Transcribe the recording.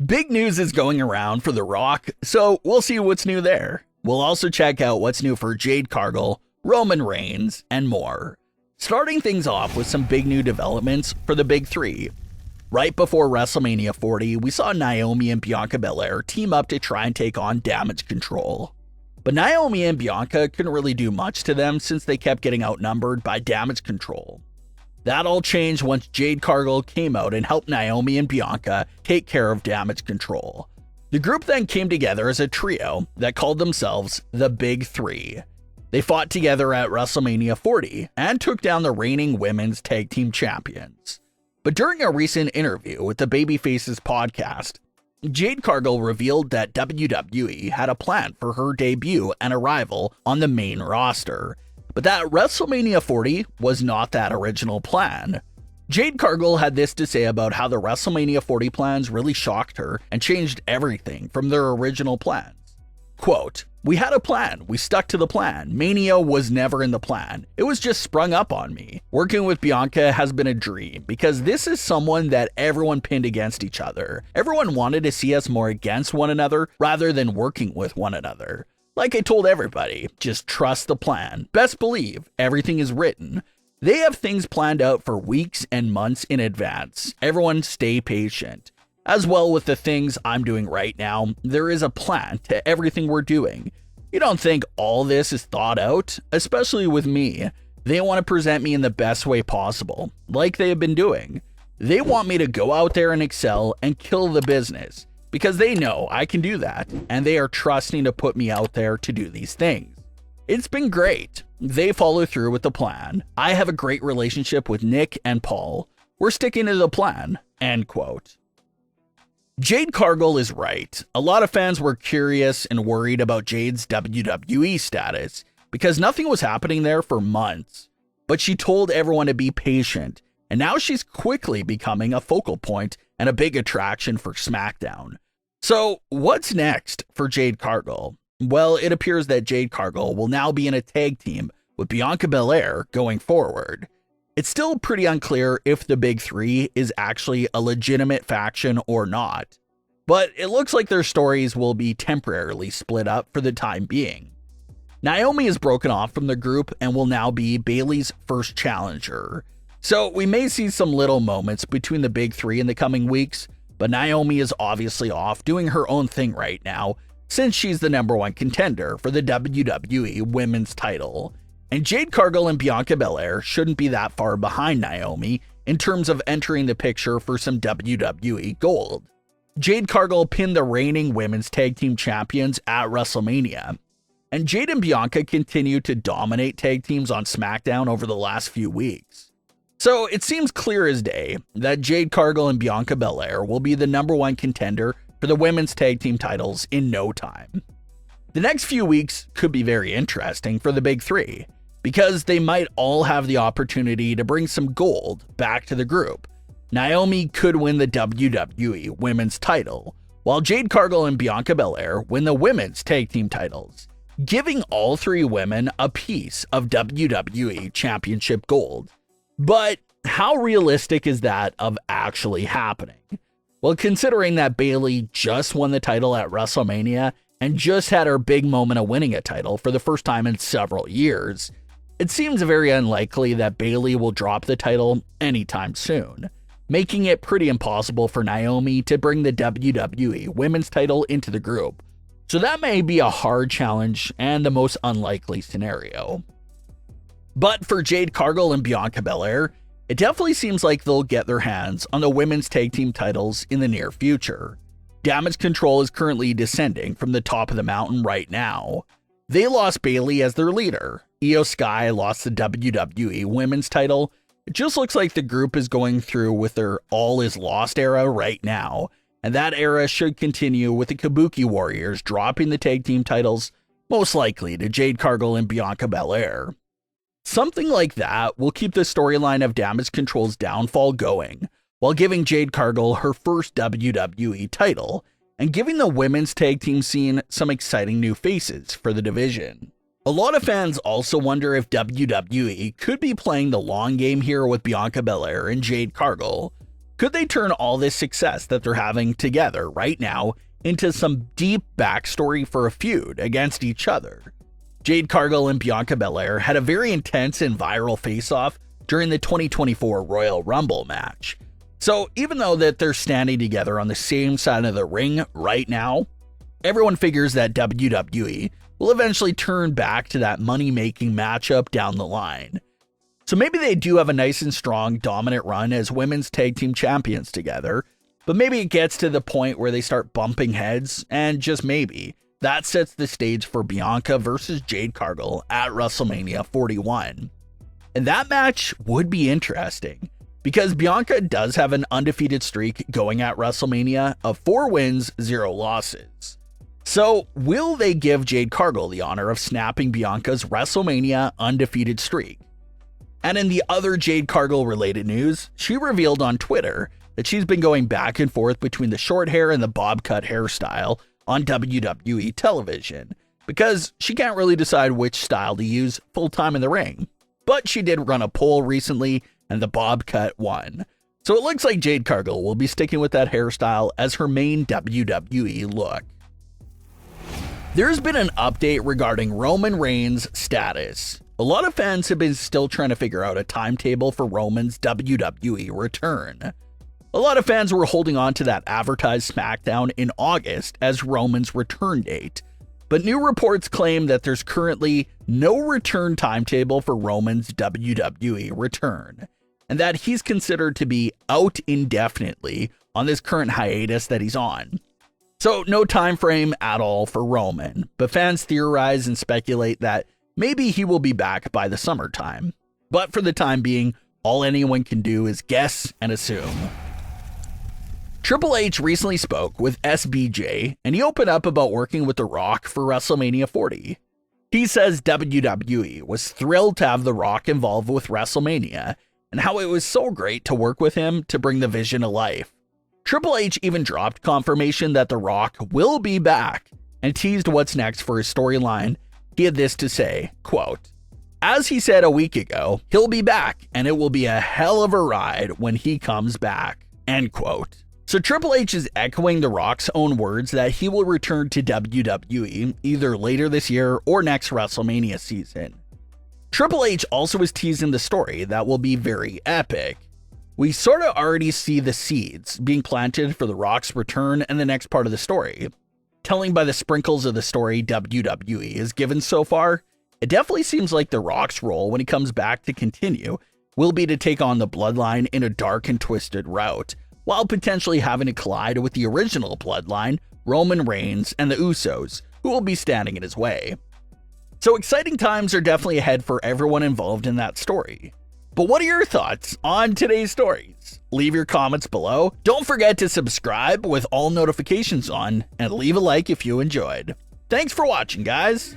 Big news is going around for The Rock, so we'll see what's new there. We'll also check out what's new for Jade Cargill, Roman Reigns, and more. Starting things off with some big new developments for the Big Three. Right before WrestleMania 40, we saw Naomi and Bianca Belair team up to try and take on Damage Control. But Naomi and Bianca couldn't really do much to them since they kept getting outnumbered by Damage Control. That all changed once Jade Cargill came out and helped Naomi and Bianca take care of Damage Control. The group then came together as a trio that called themselves the Big Three. They fought together at WrestleMania 40 and took down the reigning women's tag team champions. But during a recent interview with the Babyfaces podcast, Jade Cargill revealed that WWE had a plan for her debut and arrival on the main roster, but that WrestleMania 40 was not that original plan. Jade Cargill had this to say about how the WrestleMania 40 plans really shocked her and changed everything from their original plans. Quote, "We had a plan, we stuck to the plan. Mania was never in the plan. It was just sprung up on me. Working with Bianca has been a dream because this is someone that everyone pinned against each other. Everyone wanted to see us more against one another rather than working with one another. Like I told everybody, just trust the plan. Best believe everything is written. They have things planned out for weeks and months in advance. Everyone stay patient. As well with the things I'm doing right now, there is a plan to everything we're doing. You don't think all this is thought out? Especially with me. They want to present me in the best way possible, like they have been doing. They want me to go out there and excel and kill the business, because they know I can do that, and they are trusting to put me out there to do these things. It's been great. They follow through with the plan. I have a great relationship with Nick and Paul. We're sticking to the plan." End quote. Jade Cargill is right. A lot of fans were curious and worried about Jade's WWE status because nothing was happening there for months. But she told everyone to be patient, and now she's quickly becoming a focal point and a big attraction for Smackdown. So what's next for Jade Cargill? Well, it appears that Jade Cargill will now be in a tag team with Bianca Belair going forward. It's still pretty unclear if the Big Three is actually a legitimate faction or not, but it looks like their stories will be temporarily split up for the time being. Naomi is broken off from the group and will now be Bayley's first challenger. So we may see some little moments between the Big Three in the coming weeks, but Naomi is obviously off doing her own thing right now since she's the #1 contender for the WWE Women's title. And Jade Cargill and Bianca Belair shouldn't be that far behind Naomi in terms of entering the picture for some WWE gold. Jade Cargill pinned the reigning women's tag team champions at WrestleMania. And Jade and Bianca continue to dominate tag teams on SmackDown over the last few weeks. So it seems clear as day that Jade Cargill and Bianca Belair will be the #1 contender for the women's tag team titles in no time. The next few weeks could be very interesting for the Big Three, because they might all have the opportunity to bring some gold back to the group. Naomi could win the WWE Women's title, while Jade Cargill and Bianca Belair win the Women's Tag Team titles, giving all three women a piece of WWE Championship gold. But how realistic is that of actually happening? Well, considering that Bayley just won the title at WrestleMania and just had her big moment of winning a title for the first time in several years, it seems very unlikely that Bayley will drop the title anytime soon, making it pretty impossible for Naomi to bring the WWE Women's title into the group. So that may be a hard challenge and the most unlikely scenario. But for Jade Cargill and Bianca Belair, it definitely seems like they'll get their hands on the women's tag team titles in the near future. Damage Control is currently descending from the top of the mountain right now. They lost Bayley as their leader. Io Sky lost the WWE Women's title. It just looks like the group is going through with their all is lost era right now, and that era should continue with the Kabuki Warriors dropping the tag team titles, most likely to Jade Cargill and Bianca Belair. Something like that will keep the storyline of Damage Control's downfall going, while giving Jade Cargill her first WWE title, and giving the women's tag team scene some exciting new faces for the division. A lot of fans also wonder if WWE could be playing the long game here with Bianca Belair and Jade Cargill. Could they turn all this success that they're having together right now into some deep backstory for a feud against each other? Jade Cargill and Bianca Belair had a very intense and viral face-off during the 2024 Royal Rumble match. So even though that they're standing together on the same side of the ring right now, everyone figures that WWE will eventually turn back to that money-making matchup down the line. So maybe they do have a nice and strong dominant run as women's tag team champions together, but maybe it gets to the point where they start bumping heads, and just maybe, that sets the stage for Bianca versus Jade Cargill at WrestleMania 41. And that match would be interesting, because Bianca does have an undefeated streak going at WrestleMania of 4 wins, 0 losses. So, will they give Jade Cargill the honor of snapping Bianca's WrestleMania undefeated streak? And in the other Jade Cargill related news, she revealed on Twitter that she's been going back and forth between the short hair and the bob cut hairstyle on WWE television, because she can't really decide which style to use full time in the ring. But she did run a poll recently, and the bob cut won. So it looks like Jade Cargill will be sticking with that hairstyle as her main WWE look. There's been an update regarding Roman Reigns' status. A lot of fans have been still trying to figure out a timetable for Roman's WWE return. A lot of fans were holding on to that advertised Smackdown in August as Roman's return date, but new reports claim that there's currently no return timetable for Roman's WWE return, and that he's considered to be out indefinitely on this current hiatus that he's on. So no time frame at all for Roman, but fans theorize and speculate that maybe he will be back by the summertime. But for the time being, all anyone can do is guess and assume. Triple H recently spoke with SBJ, and he opened up about working with The Rock for WrestleMania 40. He says WWE was thrilled to have The Rock involved with WrestleMania, and how it was so great to work with him to bring the vision to life. Triple H even dropped confirmation that The Rock will be back, and teased what's next for his storyline. He had this to say, quote, "As he said a week ago, he'll be back, and it will be a hell of a ride when he comes back," end quote. So Triple H is echoing The Rock's own words that he will return to WWE either later this year or next WrestleMania season. Triple H also is teasing the story that will be very epic. We sort of already see the seeds being planted for The Rock's return and the next part of the story. Telling by the sprinkles of the story WWE has given so far, it definitely seems like The Rock's role when he comes back to continue will be to take on the Bloodline in a dark and twisted route, while potentially having to collide with the original Bloodline, Roman Reigns, and the Usos, who will be standing in his way. So exciting times are definitely ahead for everyone involved in that story. But what are your thoughts on today's stories? Leave your comments below. Don't forget to subscribe with all notifications on, and leave a like if you enjoyed. Thanks for watching, guys.